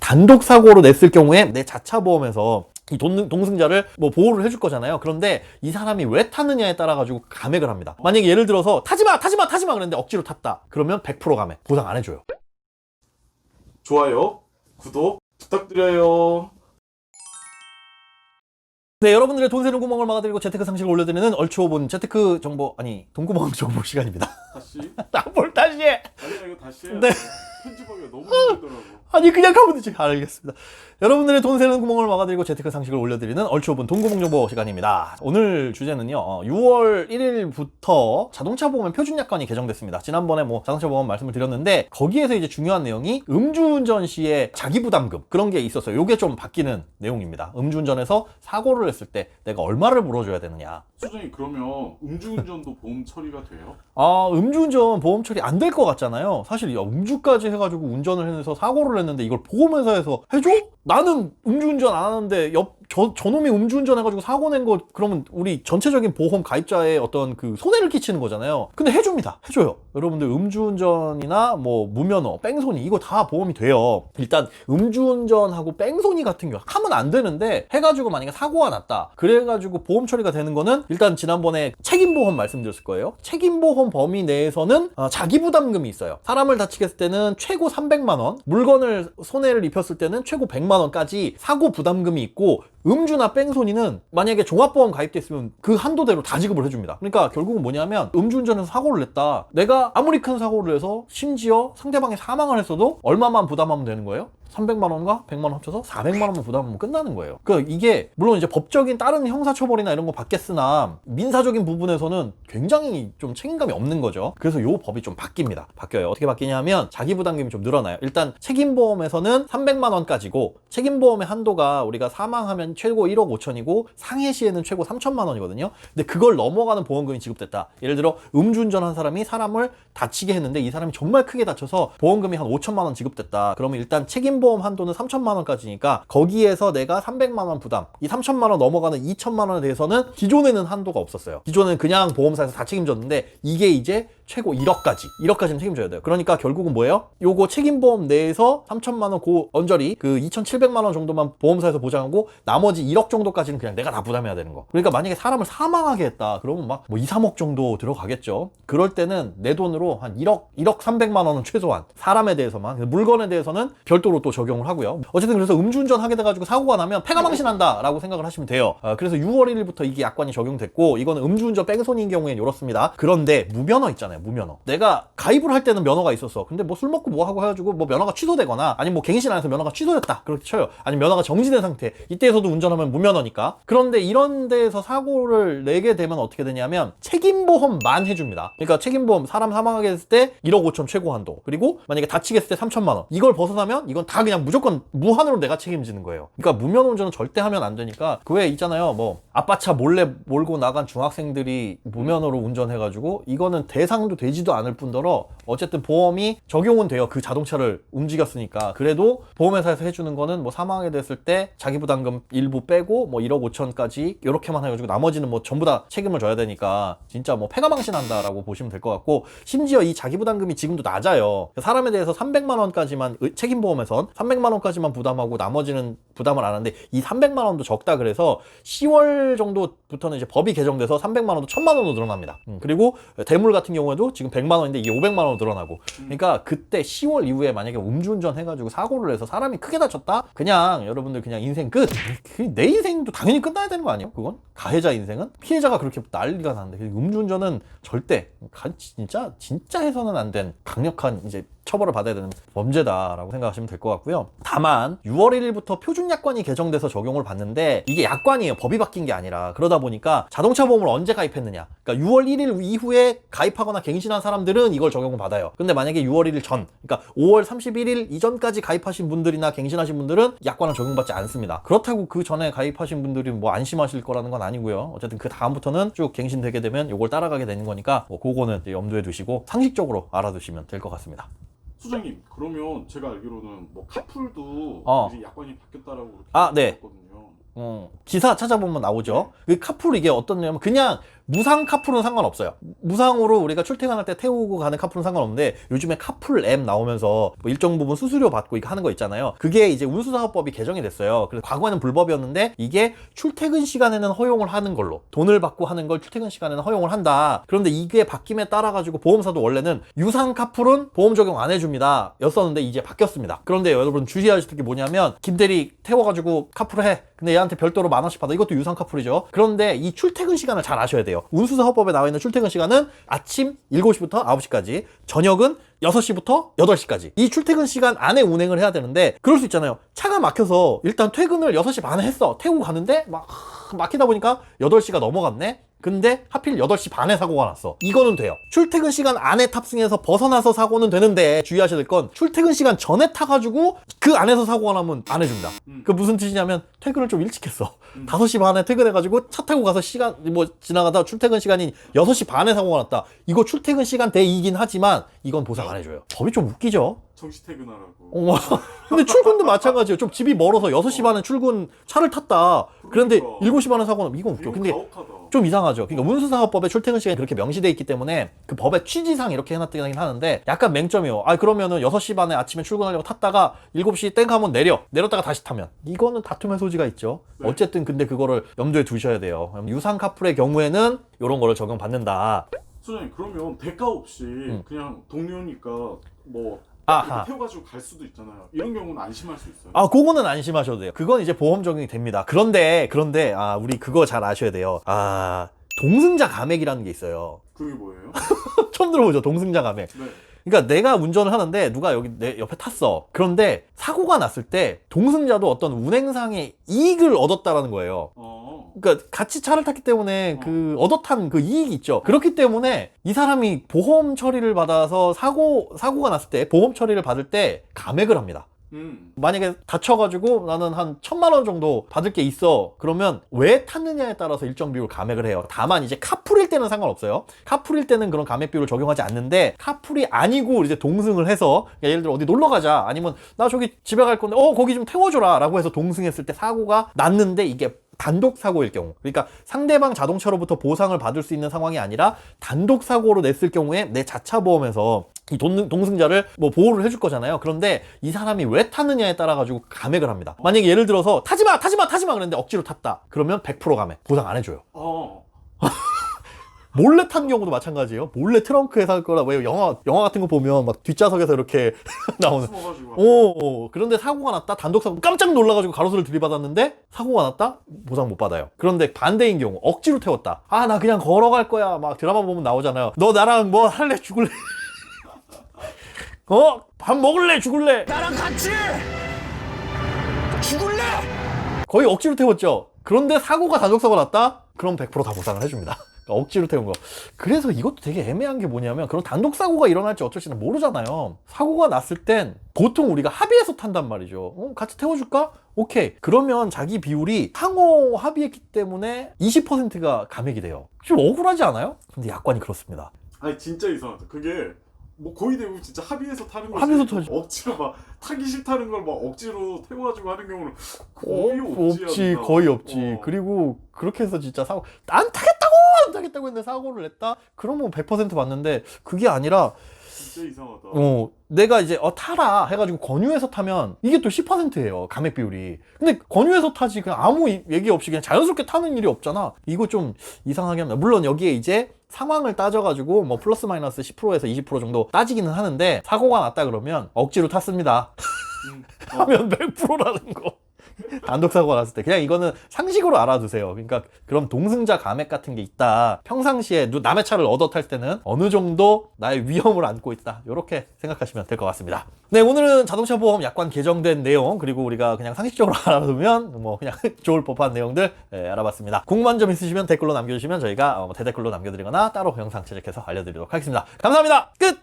단독 사고로 냈을 경우에 내 자차 보험에서 이 동승자를 뭐 보호를 해줄 거잖아요. 그런데 이 사람이 왜 탔느냐에 따라 가지고 감액을 합니다. 만약에 예를 들어서 타지마 그랬는데 억지로 탔다. 그러면 100% 감액 보상 안 해줘요. 좋아요, 구독 부탁드려요. 네, 여러분들의 돈 새는 구멍을 막아드리고 재테크 상식을 올려드리는 얼추 5분 재테크 정보 돈구멍 정보 시간입니다. 다시? 뭘 다시 해? 아니 이거 다시 해야 네. 돼. 편집하기가 너무 힘들더라고. 아니 그냥 가면 되지. 알겠습니다. 여러분들의 돈 새는 구멍을 막아드리고 재테크 상식을 올려드리는 얼추 5분 돈구멍 정보 시간입니다. 오늘 주제는요. 6월 1일부터 자동차 보험 표준 약관이 개정됐습니다. 지난번에 뭐 자동차 보험 말씀을 드렸는데 거기에서 이제 중요한 내용이 음주운전 시에 자기부담금 그런 게 있었어요. 요게 좀 바뀌는 내용입니다. 음주운전에서 사고를 했을 때 내가 얼마를 물어줘야 되느냐. 소장님 그러면 음주운전도 보험 처리가 돼요? 음주운전 보험 처리 안 될 것 같잖아요. 사실 음주까지 해가지고 운전을 해서 사고를 했는데 이걸 보험회사에서 해줘? 나는 음주운전 안 하는데 저놈이 음주운전 해가지고 사고 낸 거 그러면 우리 전체적인 보험 가입자의 어떤 그 손해를 끼치는 거잖아요. 근데 해줍니다. 해줘요. 여러분들 음주운전이나 뭐 무면허, 뺑소니 이거 다 보험이 돼요. 일단 음주운전하고 뺑소니 같은 경우 하면 안 되는데 해가지고 만약에 사고가 났다. 그래가지고 보험 처리가 되는 거는 일단 지난번에 책임보험 말씀드렸을 거예요. 책임보험 범위 내에서는 자기부담금이 있어요. 사람을 다치게 했을 때는 최고 300만 원, 물건을 손해를 입혔을 때는 최고 100만 원까지 사고 부담금이 있고 음주나 뺑소니는 만약에 종합보험 가입돼 있으면 그 한도대로 다 지급을 해줍니다. 그러니까 결국은 뭐냐면 음주운전에서 사고를 냈다. 내가 아무리 큰 사고를 해서 심지어 상대방이 사망을 했어도 얼마만 부담하면 되는 거예요? 300만 원과 100만 원 합쳐서 400만 원만 부담하면 끝나는 거예요. 그러니까 이게 물론 이제 법적인 다른 형사처벌이나 이런 거 받겠으나 민사적인 부분에서는 굉장히 좀 책임감이 없는 거죠. 그래서 요 법이 좀 바뀌어요. 어떻게 바뀌냐면 자기부담금이 좀 늘어나요. 일단 책임보험에서는 300만 원까지고 책임보험의 한도가 우리가 사망하면 최고 1억 5천이고 상해 시에는 최고 3천만 원이거든요. 근데 그걸 넘어가는 보험금이 지급됐다. 예를 들어 음주운전한 사람이 사람을 다치게 했는데 이 사람이 정말 크게 다쳐서 보험금이 한 5천만 원 지급됐다. 그러면 일단 책임보험 한도는 3천만 원까지니까 거기에서 내가 300만 원 부담, 이 3천만 원 넘어가는 2천만 원에 대해서는 기존에는 한도가 없었어요. 기존에는 그냥 보험사에서 다 책임졌는데 이게 이제 최고 1억까지는 책임져야 돼요. 그러니까 결국은 뭐예요? 요거 책임보험 내에서 3천만 원 고 언저리 그 2,700만 원 정도만 보험사에서 보장하고 나머지 1억 정도까지는 그냥 내가 다 부담해야 되는 거. 그러니까 만약에 사람을 사망하게 했다. 그러면 막 뭐 2, 3억 정도 들어가겠죠. 그럴 때는 내 돈으로 한 1억 300만 원은 최소한 사람에 대해서만, 물건에 대해서는 별도로 또 적용을 하고요. 어쨌든 그래서 음주운전 하게 돼가지고 사고가 나면 폐가망신한다 라고 생각을 하시면 돼요. 그래서 6월 1일부터 이게 약관이 적용됐고 이거는 음주운전 뺑소니인 경우에는 이렇습니다. 그런데 무면허 있잖아요. 무면허. 내가 가입을 할 때는 면허가 있었어. 근데 뭐 술 먹고 뭐 하고 해가지고 뭐 면허가 취소되거나 아니면 뭐 갱신 안 해서 면허가 취소됐다. 그렇게 쳐요. 아니면 면허가 정지된 상태. 이때에서도 운전하면 무면허니까. 그런데 이런 데에서 사고를 내게 되면 어떻게 되냐면 책임보험만 해줍니다. 그러니까 책임보험 사람 사망하게 됐을 때 1억 5천 최고 한도. 그리고 만약에 다치게 했을 때 3천만 원. 이걸 벗어나면 이건 다 그냥 무조건 무한으로 내가 책임지는 거예요. 그러니까 무면허 운전은 절대 하면 안 되니까 그 외에 있잖아요. 뭐 아빠 차 몰래 몰고 나간 중학생들이 무면허로 운전해가지고 이거는 대상도 되지도 않을 뿐더러 어쨌든 보험이 적용은 돼요. 그 자동차를 움직였으니까. 그래도 보험회사에서 해주는 거는 뭐 사망하게 됐을 때 자기부담금 일부 빼고 뭐 1억 5천까지 이렇게만 해가지고 나머지는 뭐 전부 다 책임을 져야 되니까 진짜 뭐 폐가망신한다라고 보시면 될 것 같고, 심지어 이 자기부담금이 지금도 낮아요. 사람에 대해서 300만 원까지만 책임보험에선 300만 원까지만 부담하고 나머지는 부담을 안 하는데 이 300만 원도 적다. 그래서 10월 정도부터는 이제 법이 개정돼서 300만 원도 1000만 원으로 늘어납니다. 그리고 대물 같은 경우에도 지금 100만 원인데 이게 500만 원으로 늘어나고. 그러니까 그때 10월 이후에 만약에 음주운전 해가지고 사고를 해서 사람이 크게 다쳤다? 그냥 여러분들 그냥 인생 끝. 내 인생도 당연히 끝나야 되는 거 아니에요? 그건 가해자 인생은 피해자가 그렇게 난리가 나는데 음주운전은 절대 진짜 해서는 안 된 강력한 이제 처벌을 받아야 되는 범죄다라고 생각하시면 될 것 같고요. 다만 6월 1일부터 표준 약관이 개정돼서 적용을 받는데 이게 약관이에요. 법이 바뀐 게 아니라. 그러다 보니까 자동차 보험을 언제 가입했느냐, 그러니까 6월 1일 이후에 가입하거나 갱신한 사람들은 이걸 적용을 받아요. 근데 만약에 6월 1일 전, 그러니까 5월 31일 이전까지 가입하신 분들이나 갱신하신 분들은 약관을 적용받지 않습니다. 그렇다고 그 전에 가입하신 분들이 뭐 안심하실 거라는 건 아니고요. 어쨌든 그 다음부터는 쭉 갱신되게 되면 이걸 따라가게 되는 거니까 뭐 그거는 염두에 두시고 상식적으로 알아두시면 될 것 같습니다. 소장님 그러면 제가 알기로는 뭐 카풀도 이제 약관이 바뀌었다라고 그렇게 네. 들었거든요. 기사 찾아보면 나오죠. 그 카풀 이게 어떤 냐면 그냥 무상 카풀은 상관없어요. 무상으로 우리가 출퇴근할 때 태우고 가는 카풀은 상관없는데 요즘에 카풀 앱 나오면서 뭐 일정 부분 수수료 받고 이거 하는 거 있잖아요. 그게 이제 운수사업법이 개정이 됐어요. 그래서 과거에는 불법이었는데 이게 출퇴근 시간에는 허용을 하는 걸로, 돈을 받고 하는 걸 출퇴근 시간에는 허용을 한다. 그런데 이게 바뀜에 따라 가지고 보험사도 원래는 유상 카풀은 보험 적용 안 해줍니다 였었는데 이제 바뀌었습니다. 그런데 여러분 주의하실 게 뭐냐면 김대리 태워가지고 카풀을 해. 근데 얘한테 별도로 10,000원씩 받아. 이것도 유상 카풀이죠. 그런데 이 출퇴근 시간을 잘 아셔야 돼요. 운수사업법에 나와 있는 출퇴근 시간은 아침 7시부터 9시까지, 저녁은 6시부터 8시까지. 이 출퇴근 시간 안에 운행을 해야 되는데, 그럴 수 있잖아요. 차가 막혀서 일단 퇴근을 6시 반에 했어. 태우고 가는데 막히다 보니까 8시가 넘어갔네. 근데 하필 8시 반에 사고가 났어. 이거는 돼요. 출퇴근 시간 안에 탑승해서 벗어나서 사고는 되는데 주의하셔야 될 건 출퇴근 시간 전에 타가지고 그 안에서 사고가 나면 안 해준다. 그 무슨 뜻이냐면 퇴근을 좀 일찍 했어. 5시 반에 퇴근해가지고 차 타고 가서 시간 뭐 지나가다 출퇴근 시간이 6시 반에 사고가 났다. 이거 출퇴근 시간대이긴 하지만 이건 보상 안 해줘요. 법이 좀 웃기죠? 정시 퇴근하라고. 근데 출근도 마찬가지예요. 좀 집이 멀어서 6시 반에 출근 차를 탔다. 그런데 그러니까. 7시 반에 사고 나면 이건 웃겨. 근데 가혹하다. 좀 이상하죠. 그러니까 운수사업법에 출퇴근 시간이 그렇게 명시돼 있기 때문에 그 법의 취지상 이렇게 해놨긴 하는데 약간 맹점이요. 그러면은 6시 반에 아침에 출근하려고 탔다가 7시 땡 하면 내렸다가 다시 타면 이거는 다툼의 소지가 있죠. 네. 어쨌든 근데 그거를 염두에 두셔야 돼요. 유상 카풀의 경우에는 이런 거를 적용받는다. 소장님, 그러면 대가 없이 그냥 동료니까 뭐 아하. 이렇게 태워가지고 갈 수도 있잖아요. 이런 경우는 안심할 수 있어요. 그거는 안심하셔도 돼요. 그건 이제 보험 적용이 됩니다. 그런데 우리 그거 잘 아셔야 돼요. 동승자 감액이라는 게 있어요. 그게 뭐예요? 처음 들어보죠, 동승자 감액. 네. 그러니까 내가 운전을 하는데 누가 여기 내 옆에 탔어. 그런데 사고가 났을 때 동승자도 어떤 운행상의 이익을 얻었다라는 거예요. 그러니까 같이 차를 탔기 때문에 그 얻어탄 그 이익이 있죠. 그렇기 때문에 이 사람이 보험 처리를 받아서 사고가 났을 때 보험 처리를 받을 때 감액을 합니다. 만약에 다쳐가지고 나는 한 1,000,000원 정도 받을 게 있어. 그러면 왜 탔느냐에 따라서 일정 비율 감액을 해요. 다만 이제 카풀일 때는 상관없어요. 카풀일 때는 그런 감액 비율을 적용하지 않는데, 카풀이 아니고 이제 동승을 해서, 그러니까 예를 들어 어디 놀러 가자, 아니면 나 저기 집에 갈 건데 거기 좀 태워줘라 라고 해서 동승했을 때 사고가 났는데 이게 단독 사고일 경우, 그러니까 상대방 자동차로부터 보상을 받을 수 있는 상황이 아니라 단독 사고로 냈을 경우에 내 자차 보험에서 이 동승자를 뭐 보호를 해줄 거잖아요. 그런데 이 사람이 왜 탔느냐에 따라 가지고 감액을 합니다. 만약에 예를 들어서 타지마 그랬는데 억지로 탔다. 그러면 100% 감액, 보상 안 해줘요. 몰래 탄 경우도 마찬가지예요. 몰래 트렁크에 살 거라. 왜 영화 같은 거 보면 막 뒷좌석에서 이렇게 나오는. 그런데 사고가 났다. 단독 사고 깜짝 놀라가지고 가로수를 들이받았는데 사고가 났다. 보상 못 받아요. 그런데 반대인 경우 억지로 태웠다. 나 그냥 걸어갈 거야. 막 드라마 보면 나오잖아요. 너 나랑 뭐 할래? 죽을래? 밥 먹을래? 죽을래? 나랑 같이 죽을래? 거의 억지로 태웠죠. 그런데 사고가 단독 사고가 났다? 그럼 100% 다 보상을 해줍니다. 억지로 태운 거. 그래서 이것도 되게 애매한 게 뭐냐면, 그런 단독 사고가 일어날지 어쩔지는 모르잖아요. 사고가 났을 땐 보통 우리가 합의해서 탄단 말이죠. 같이 태워줄까? 오케이. 그러면 자기 비율이 상호 합의했기 때문에 20%가 감액이 돼요. 좀 억울하지 않아요? 근데 약관이 그렇습니다. 아니 진짜 이상하다. 그게 뭐 거의 대부분 진짜 합의해서 타는 거지. 합의해서 타지. 억지로 막 타기 싫다는 걸 막 억지로 태워가지고 하는 경우는 거의 없지. 거의 없지. 그리고 그렇게 해서 진짜 안 타겠다고 했는데 사고를 냈다? 그러면 100% 받는데, 그게 아니라 진짜 이상하다. 내가 이제 타라 해가지고 권유해서 타면 이게 또 10%예요, 감액 비율이. 근데 권유해서 타지 그냥 아무 얘기 없이 그냥 자연스럽게 타는 일이 없잖아. 이거 좀 이상하게 합니다. 물론 여기에 이제 상황을 따져가지고 뭐 플러스 마이너스 10%에서 20% 정도 따지기는 하는데, 사고가 났다 그러면 억지로 탔습니다 하면 100%라는 거. 단독 사고가 났을 때 그냥 이거는 상식으로 알아두세요. 그러니까 그런 동승자 감액 같은 게 있다. 평상시에 남의 차를 얻어 탈 때는 어느 정도 나의 위험을 안고 있다. 이렇게 생각하시면 될 것 같습니다. 네, 오늘은 자동차 보험 약관 개정된 내용, 그리고 우리가 그냥 상식적으로 알아두면 뭐 그냥 좋을 법한 내용들 알아봤습니다. 궁금한 점 있으시면 댓글로 남겨주시면 저희가 대댓글로 남겨드리거나 따로 영상 제작해서 알려드리도록 하겠습니다. 감사합니다. 끝!